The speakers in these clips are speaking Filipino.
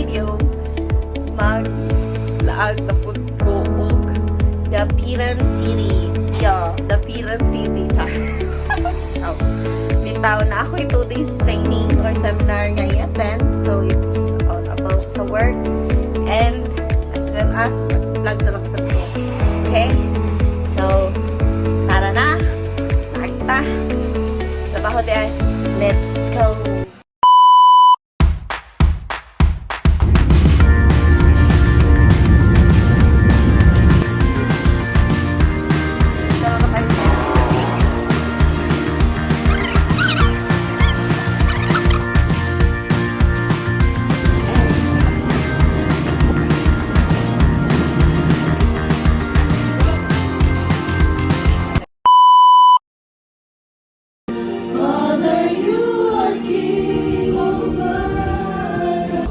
video maglaag na po ko og Dapiran City. Yeah, Dapiran City. Oh. Bitaw na ako 2 days training or seminar nga i-attend. So, it's all about sa work and as well as mag-vlog na lang sa ko. Okay? So, tara na. Nakita. Trabaho din. Let's go!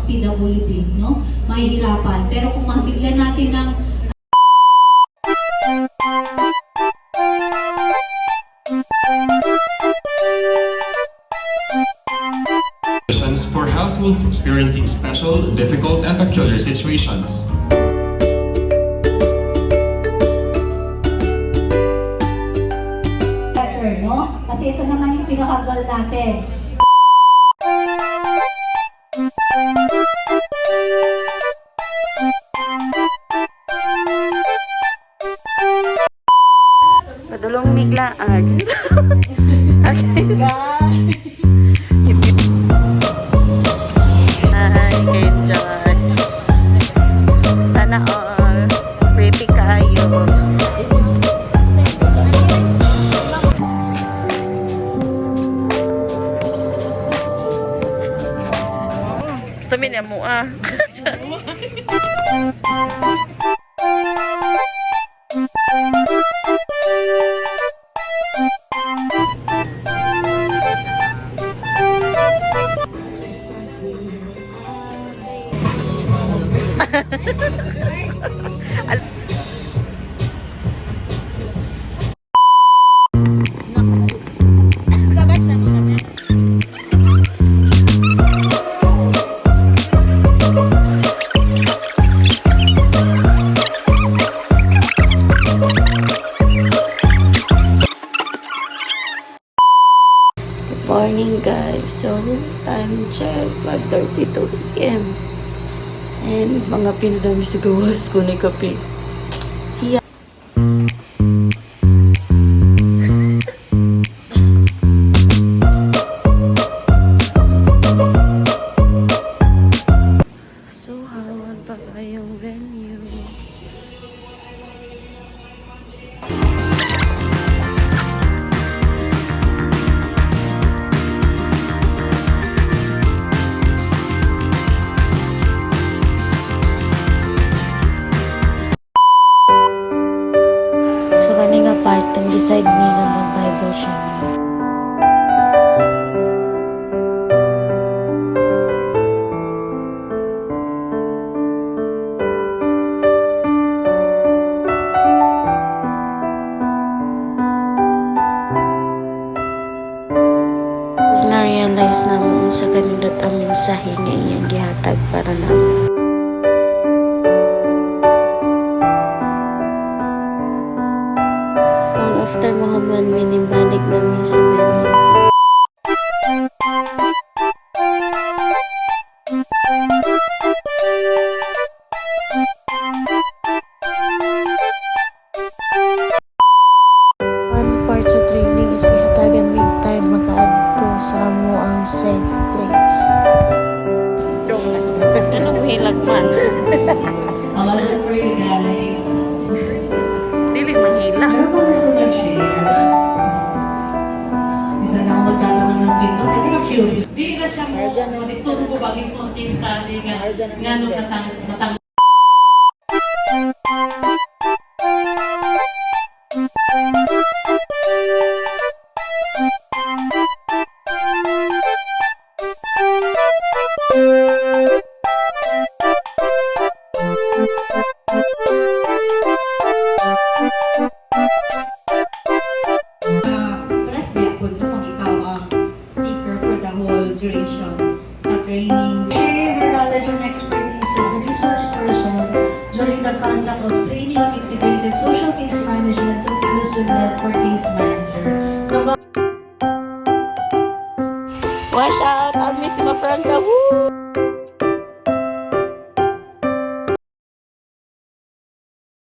PWD, no? Mahihirapan. Pero kung mabigyan natin ng for households experiencing special, difficult, and peculiar situations. better, no? Kasi ito naman yung pinakagwal natin. Padulong miglaag. Okay. Hi, kay John. Sana all pretty kayo. Gusto niya mo ah. Morning guys, so time check 5:32 AM and mga pinadami sa gawas ko na kape. Siya. So hawan pa kayong venue. So kaning part ang decide me na mag-Bible siya. Na-realize naman sa kanindot ang mensahe nga iyang gihatag para namin. After Muhammad, minibalik namin sa venue. One part sa training is ihatagan big time makaadto sa amo ang safe place. Anong hilag man? How was it for you guys? Dili mahila. Meron ba gusto mag-share? Isa na ako magkakaroon ng film. Hindi ka curious. Hindi na siya mo, disturbo ko baging kontista. Nga nung matang duration sa training. Share your knowledge and expertise. the conduct of training on integrated social case management through inclusive for case manager. So, Wash out! I'll miss my Franca! Woo!